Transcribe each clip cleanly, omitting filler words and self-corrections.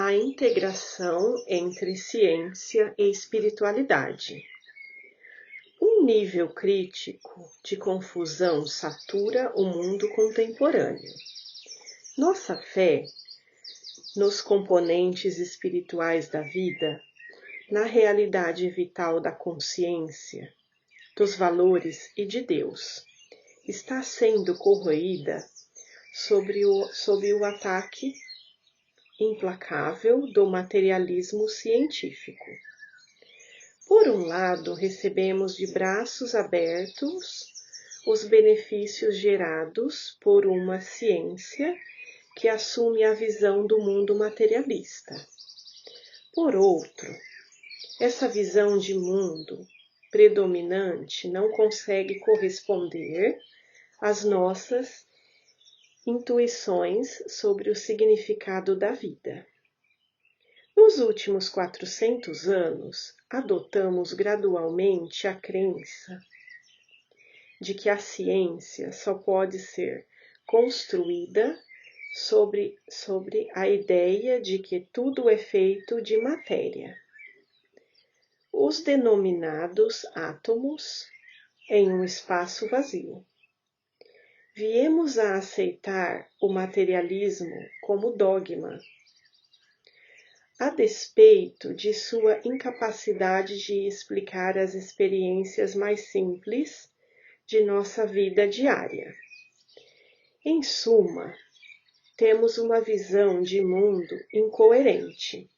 a integração entre ciência e espiritualidade. Um nível crítico de confusão satura o mundo contemporâneo. Nossa fé nos componentes espirituais da vida, na realidade vital da consciência, dos valores e de Deus, está sendo corroída sob o ataque implacável do materialismo científico. Por um lado, recebemos de braços abertos os benefícios gerados por uma ciência que assume a visão do mundo materialista. Por outro, essa visão de mundo predominante não consegue corresponder às nossas intuições sobre o significado da vida. Nos últimos 400 anos, adotamos gradualmente a crença de que a ciência só pode ser construída sobre a ideia de que tudo é feito de matéria. Os denominados átomos em um espaço vazio. Viemos a aceitar o materialismo como dogma, a despeito de sua incapacidade de explicar as experiências mais simples de nossa vida diária. Em suma, temos uma visão de mundo incoerente.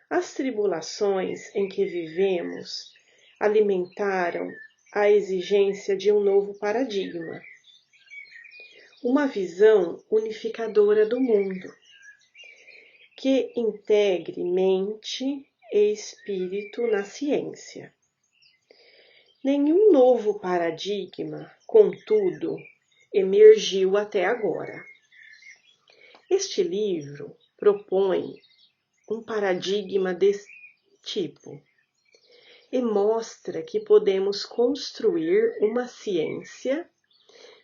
As tribulações em que vivemos alimentaram a exigência de um novo paradigma, uma visão unificadora do mundo, que integre mente e espírito na ciência. Nenhum novo paradigma, contudo, emergiu até agora. Este livro propõe um paradigma desse tipo e mostra que podemos construir uma ciência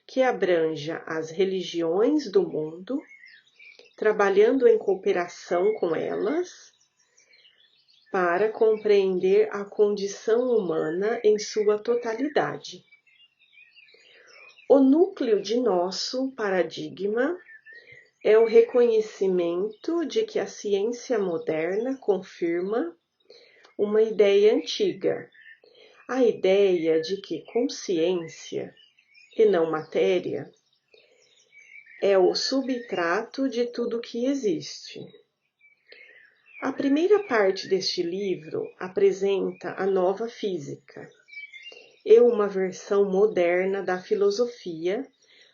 que abranja as religiões do mundo, trabalhando em cooperação com elas, para compreender a condição humana em sua totalidade. O núcleo de nosso paradigma é o reconhecimento de que a ciência moderna confirma uma ideia antiga, a ideia de que consciência, e não matéria, é o substrato de tudo que existe. A primeira parte deste livro apresenta a nova física e uma versão moderna da filosofia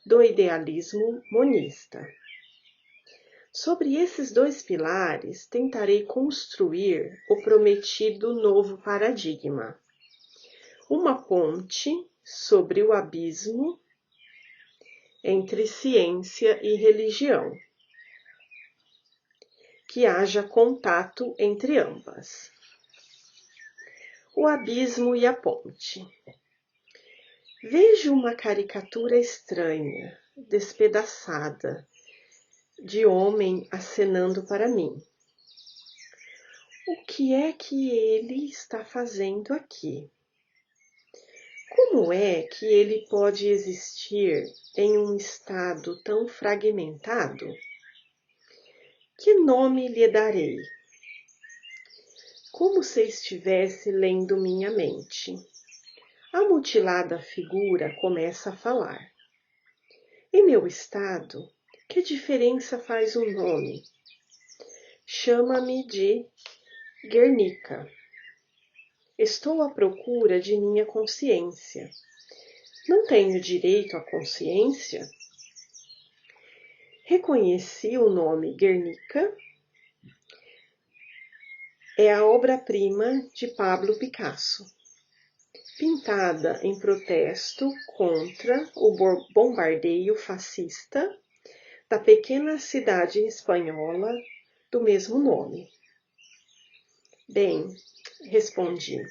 do idealismo monista. Sobre esses dois pilares, tentarei construir o prometido novo paradigma, uma ponte sobre o abismo entre ciência e religião, que haja contato entre ambas. O abismo e a ponte. Vejo uma caricatura estranha, despedaçada, de homem acenando para mim. O que é que ele está fazendo aqui? Como é que ele pode existir em um estado tão fragmentado? Que nome lhe darei? Como se estivesse lendo minha mente. A mutilada figura começa a falar. Em meu estado, que diferença faz um nome? Chama-me de Guernica. Estou à procura de minha consciência. Não tenho direito à consciência? Reconheci o nome Guernica. É a obra-prima de Pablo Picasso, pintada em protesto contra o bombardeio fascista da pequena cidade espanhola do mesmo nome. Bem, respondi,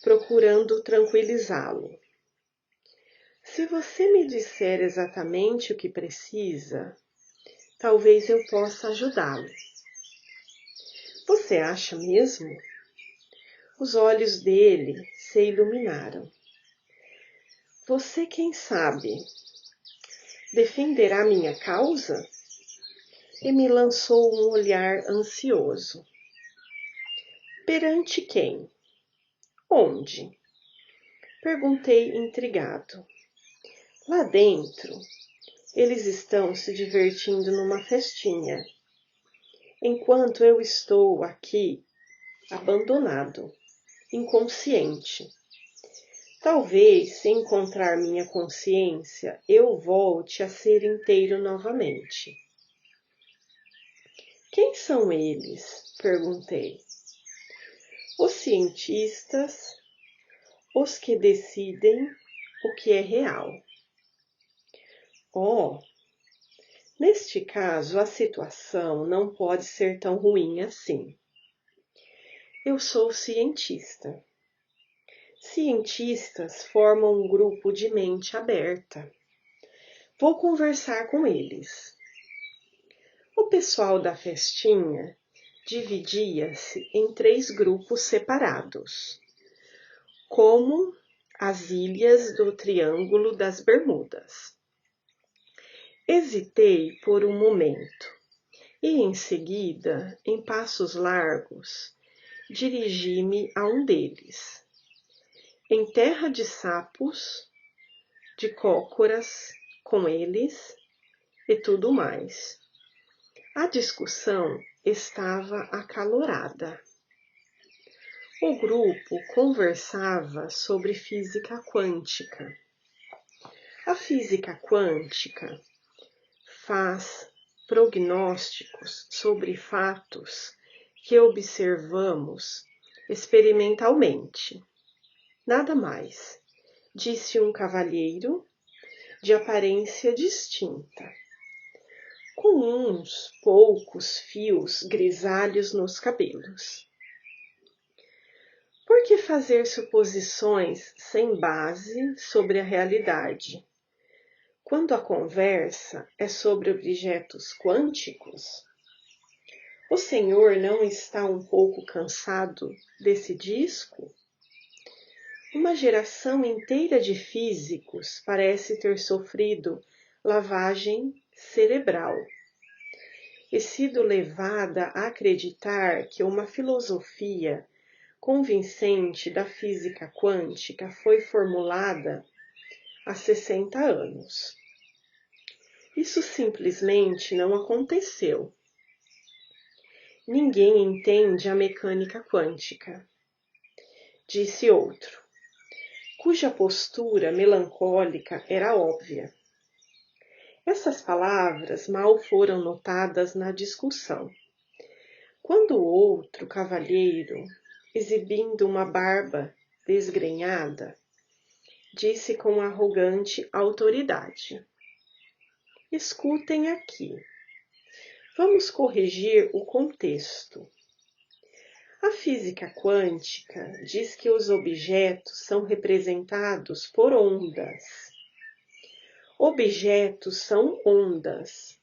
procurando tranquilizá-lo. Se você me disser exatamente o que precisa, talvez eu possa ajudá-lo. Você acha mesmo? Os olhos dele se iluminaram. Você, quem sabe, defenderá minha causa? E me lançou um olhar ansioso. Perante quem? Onde? Perguntei intrigado. Lá dentro, eles estão se divertindo numa festinha, enquanto eu estou aqui, abandonado, inconsciente. Talvez, se encontrar minha consciência, eu volte a ser inteiro novamente. Quem são eles? Perguntei. Os cientistas, os que decidem o que é real. Oh, neste caso, a situação não pode ser tão ruim assim. Eu sou cientista. Cientistas formam um grupo de mente aberta. Vou conversar com eles. O pessoal da festinha dividia-se em 3 grupos separados, como as ilhas do Triângulo das Bermudas. Hesitei por um momento e, em seguida, em passos largos, dirigi-me a um deles. Em terra de sapos, de cócoras com eles e tudo mais. A discussão estava acalorada. O grupo conversava sobre física quântica. A física quântica faz prognósticos sobre fatos que observamos experimentalmente. Nada mais, disse um cavalheiro de aparência distinta, com uns poucos fios grisalhos nos cabelos. Por que fazer suposições sem base sobre a realidade, quando a conversa é sobre objetos quânticos? O senhor não está um pouco cansado desse disco? Uma geração inteira de físicos parece ter sofrido lavagem cerebral e sido levada a acreditar que uma filosofia convincente da física quântica foi formulada há 60 anos. Isso simplesmente não aconteceu. Ninguém entende a mecânica quântica, disse outro, cuja postura melancólica era óbvia. Essas palavras mal foram notadas na discussão, quando o outro cavalheiro, exibindo uma barba desgrenhada, disse com arrogante autoridade: escutem aqui. Vamos corrigir o contexto. A física quântica diz que os objetos são representados por ondas. Objetos são ondas,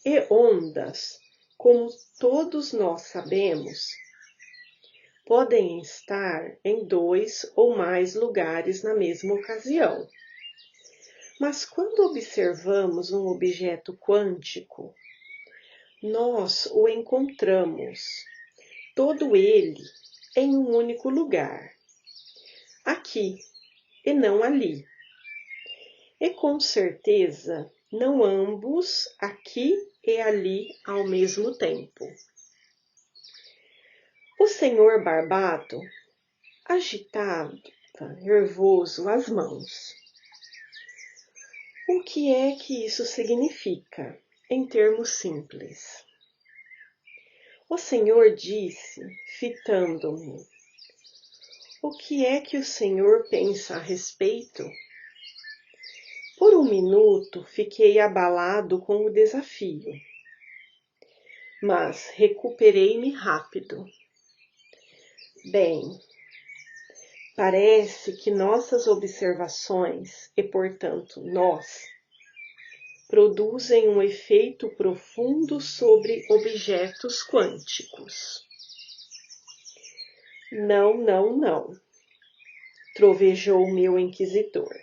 e ondas, como todos nós sabemos, podem estar em 2 ou mais lugares na mesma ocasião. Mas quando observamos um objeto quântico, nós o encontramos, todo ele, em um único lugar, aqui e não ali. E com certeza, não ambos aqui e ali ao mesmo tempo. O senhor Barbado agitava nervoso as mãos. O que é que isso significa, em termos simples? O senhor disse, fitando-me: o que é que o senhor pensa a respeito? Por um minuto fiquei abalado com o desafio, mas recuperei-me rápido. Bem, parece que nossas observações, e portanto nós, produzem um efeito profundo sobre objetos quânticos. Não, não, não, trovejou o meu inquisidor.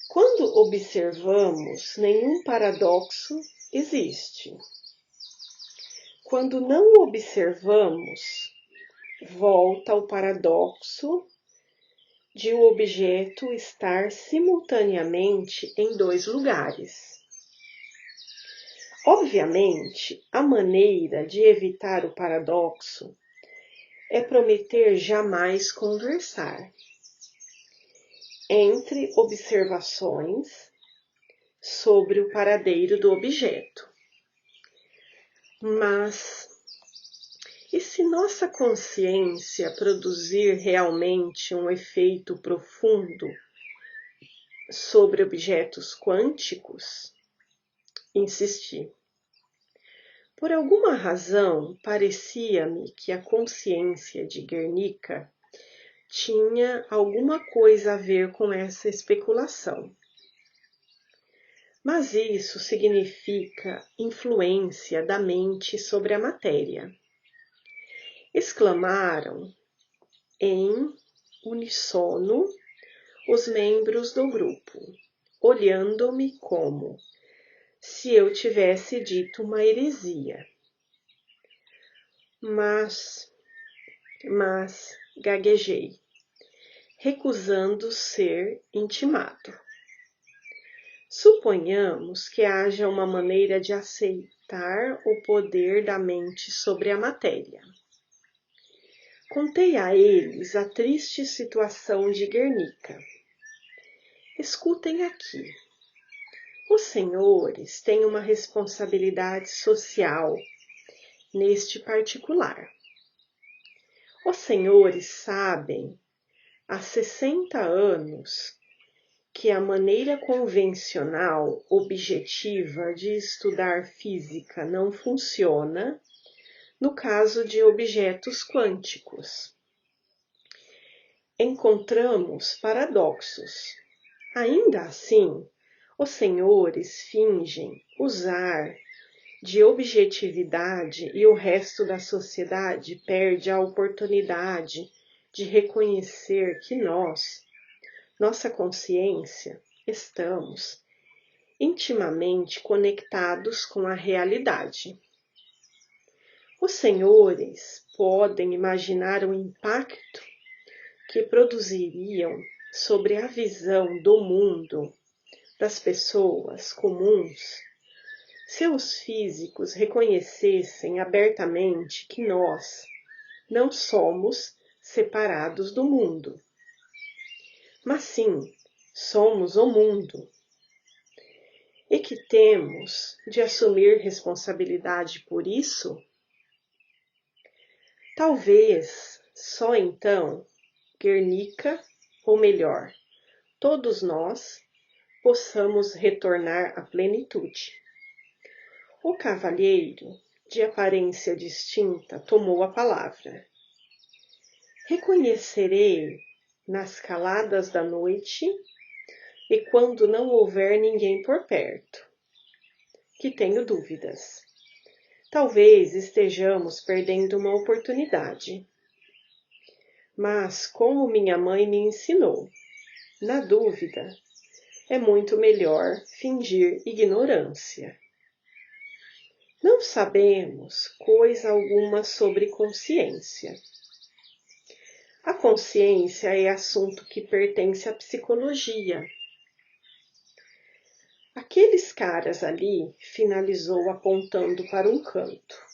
Quando observamos, nenhum paradoxo existe. Quando não observamos, volta ao paradoxo de o objeto estar simultaneamente em dois lugares. Obviamente, a maneira de evitar o paradoxo é prometer jamais conversar entre observações sobre o paradeiro do objeto. Mas, e se nossa consciência produzir realmente um efeito profundo sobre objetos quânticos? Insisti. Por alguma razão, parecia-me que a consciência de Guernica tinha alguma coisa a ver com essa especulação. Mas isso significa influência da mente sobre a matéria. Exclamaram em uníssono os membros do grupo, olhando-me como se eu tivesse dito uma heresia. Mas, gaguejei, recusando ser intimado. Suponhamos que haja uma maneira de aceitar o poder da mente sobre a matéria. Contei a eles a triste situação de Guernica. Escutem aqui. Os senhores têm uma responsabilidade social neste particular. Os senhores sabem, há 60 anos, que a maneira convencional, objetiva de estudar física não funciona no caso de objetos quânticos. Encontramos paradoxos. Ainda assim, os senhores fingem usar de objetividade e o resto da sociedade perde a oportunidade de reconhecer que nossa consciência, estamos intimamente conectados com a realidade. Os senhores podem imaginar o impacto que produziriam sobre a visão do mundo das pessoas comuns se os físicos reconhecessem abertamente que nós não somos separados do mundo, mas sim somos o mundo, e que temos de assumir responsabilidade por isso? Talvez só então Guernica, ou melhor, todos nós, possamos retornar à plenitude. O cavalheiro, de aparência distinta, tomou a palavra. Reconhecerei nas caladas da noite e quando não houver ninguém por perto, que tenho dúvidas. Talvez estejamos perdendo uma oportunidade. Mas, como minha mãe me ensinou, na dúvida, é muito melhor fingir ignorância. Não sabemos coisa alguma sobre consciência. A consciência é assunto que pertence à psicologia. Aqueles caras ali, finalizou apontando para um canto.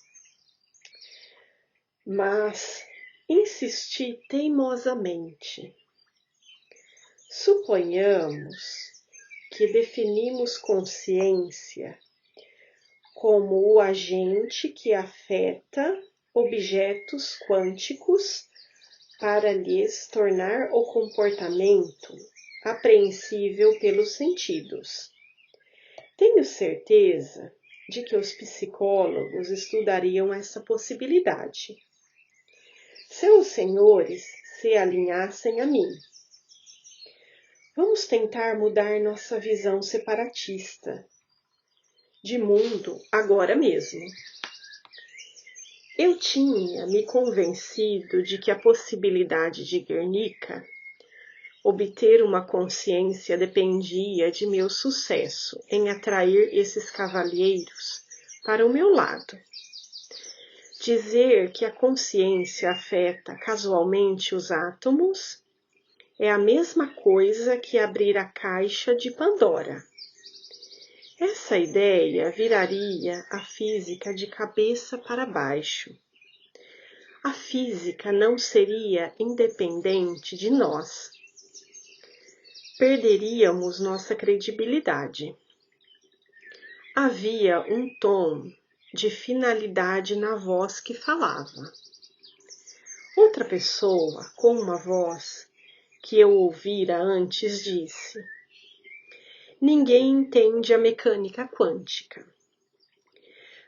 Mas insisti teimosamente. Suponhamos que definimos consciência como o agente que afeta objetos quânticos para lhes tornar o comportamento apreensível pelos sentidos. Tenho certeza de que os psicólogos estudariam essa possibilidade. Se os senhores se alinhassem a mim. Vamos tentar mudar nossa visão separatista de mundo agora mesmo. Eu tinha me convencido de que a possibilidade de Guernica obter uma consciência dependia de meu sucesso em atrair esses cavalheiros para o meu lado. Dizer que a consciência afeta casualmente os átomos é a mesma coisa que abrir a caixa de Pandora. Essa ideia viraria a física de cabeça para baixo. A física não seria independente de nós. Perderíamos nossa credibilidade. Havia um tom de finalidade na voz que falava. Outra pessoa, com uma voz que eu ouvira antes, disse: ninguém entende a mecânica quântica,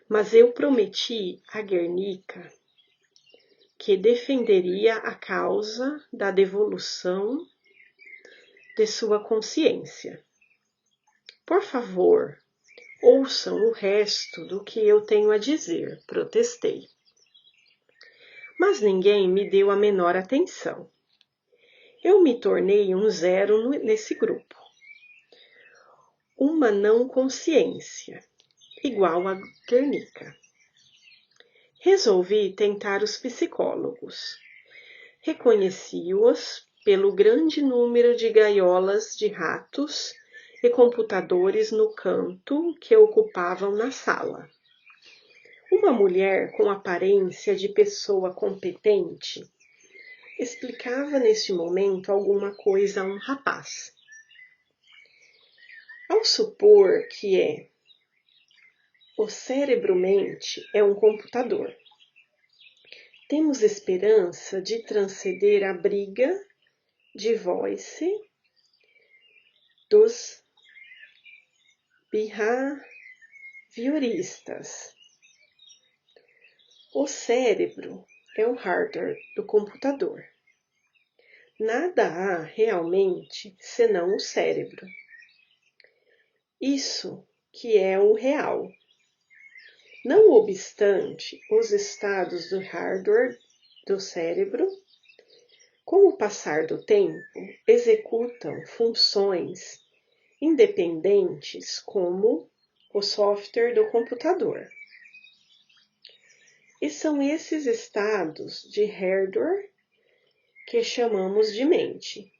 mas eu prometi a Guernica que defenderia a causa da devolução de sua consciência. Por favor, ouçam o resto do que eu tenho a dizer, protestei. Mas ninguém me deu a menor atenção. Eu me tornei um zero nesse grupo. Uma não consciência, igual a Guernica. Resolvi tentar os psicólogos. Reconheci-os pelo grande número de gaiolas de ratos e computadores no canto que ocupavam na sala. Uma mulher com aparência de pessoa competente explicava neste momento alguma coisa a um rapaz. Ao supor que o cérebro-mente é um computador, temos esperança de transcender a briga de voice dos behavioristas. O cérebro é o hardware do computador. Nada há realmente senão o cérebro. Isso que é o real. Não obstante os estados do hardware do cérebro, com o passar do tempo, executam funções independentes como o software do computador. E são esses estados de hardware que chamamos de mente.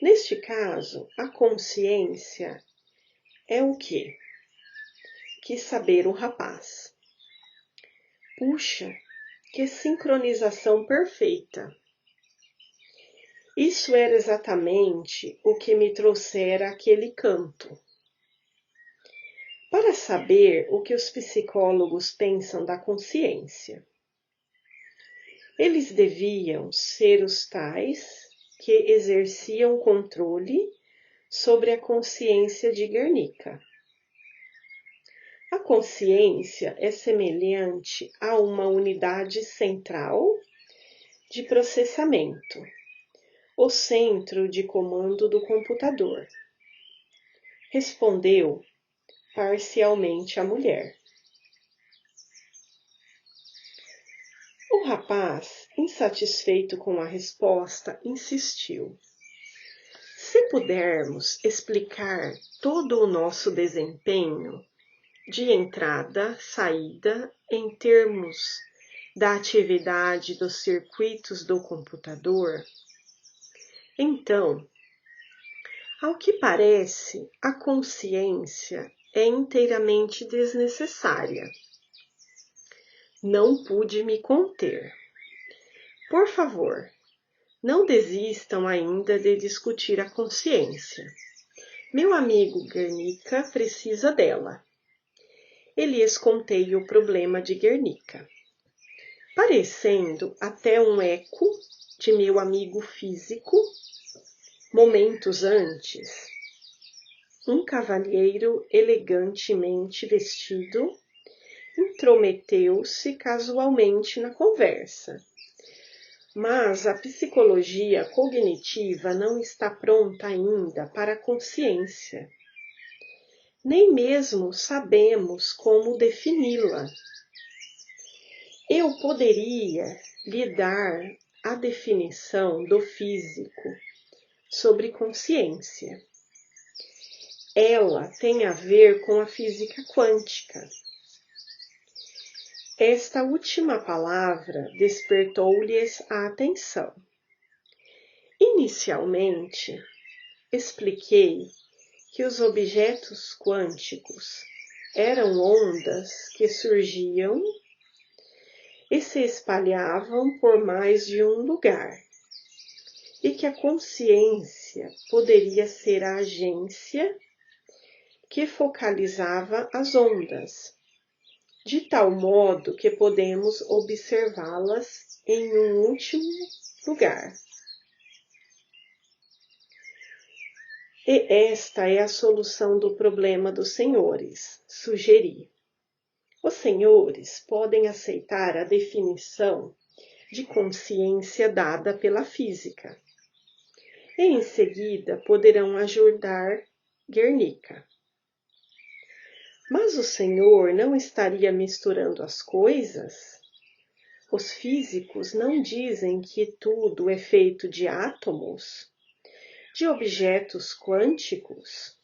Neste caso, a consciência é o quê? Quis saber o rapaz. Puxa, que sincronização perfeita! Isso era exatamente o que me trouxera aquele canto. Para saber o que os psicólogos pensam da consciência. Eles deviam ser os tais que exerciam controle sobre a consciência de Guernica. A consciência é semelhante a uma unidade central de processamento, o centro de comando do computador. Respondeu parcialmente a mulher. O rapaz, insatisfeito com a resposta, insistiu. Se pudermos explicar todo o nosso desempenho de entrada, saída, em termos da atividade dos circuitos do computador, então, ao que parece, a consciência é inteiramente desnecessária. Não pude me conter. Por favor, não desistam ainda de discutir a consciência. Meu amigo Guernica precisa dela. E lhes contei o problema de Guernica, parecendo até um eco de meu amigo físico. Momentos antes, um cavalheiro elegantemente vestido intrometeu-se casualmente na conversa. Mas a psicologia cognitiva não está pronta ainda para a consciência. Nem mesmo sabemos como defini-la. Eu poderia lhe dar a definição do físico sobre consciência. Ela tem a ver com a física quântica. Esta última palavra despertou-lhes a atenção. Inicialmente, expliquei que os objetos quânticos eram ondas que surgiam e se espalhavam por mais de um lugar, e que a consciência poderia ser a agência que focalizava as ondas, de tal modo que podemos observá-las em um último lugar. E esta é a solução do problema dos senhores, sugeri. Os senhores podem aceitar a definição de consciência dada pela física. E em seguida poderão ajudar Guernica. Mas o senhor não estaria misturando as coisas? Os físicos não dizem que tudo é feito de átomos, de objetos quânticos?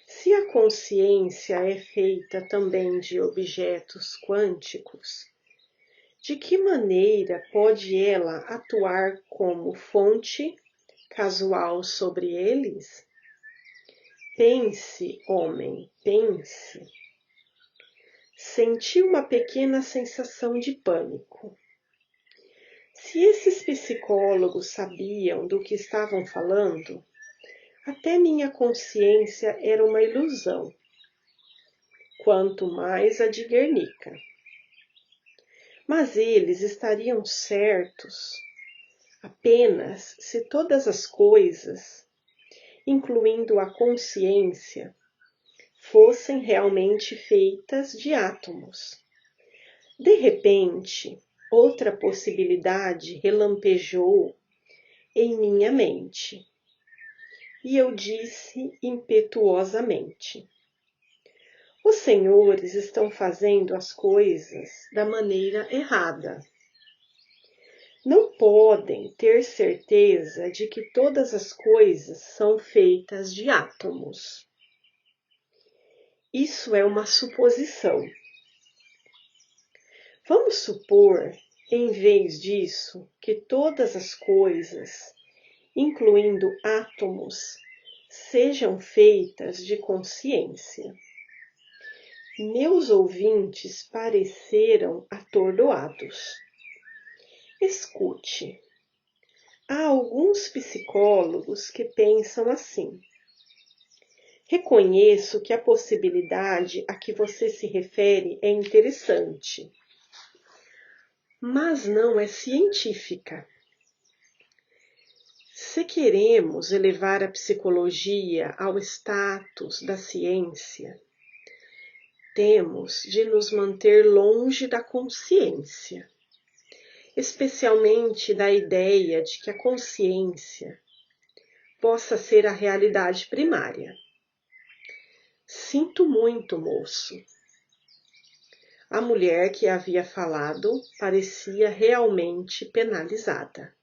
Se a consciência é feita também de objetos quânticos, de que maneira pode ela atuar como fonte casual sobre eles? Pense, homem, pense. Senti uma pequena sensação de pânico. Se esses psicólogos sabiam do que estavam falando, até minha consciência era uma ilusão, quanto mais a de Guernica. Mas eles estariam certos apenas se todas as coisas, incluindo a consciência, fossem realmente feitas de átomos. De repente, outra possibilidade relampejou em minha mente, e eu disse impetuosamente: os senhores estão fazendo as coisas da maneira errada. Não podem ter certeza de que todas as coisas são feitas de átomos. Isso é uma suposição. Vamos supor, em vez disso, que todas as coisas, incluindo átomos, sejam feitas de consciência. Meus ouvintes pareceram atordoados. Escute, há alguns psicólogos que pensam assim. Reconheço que a possibilidade a que você se refere é interessante, mas não é científica. Se queremos elevar a psicologia ao status da ciência, temos de nos manter longe da consciência, especialmente da ideia de que a consciência possa ser a realidade primária. Sinto muito, moço. A mulher que havia falado parecia realmente penalizada.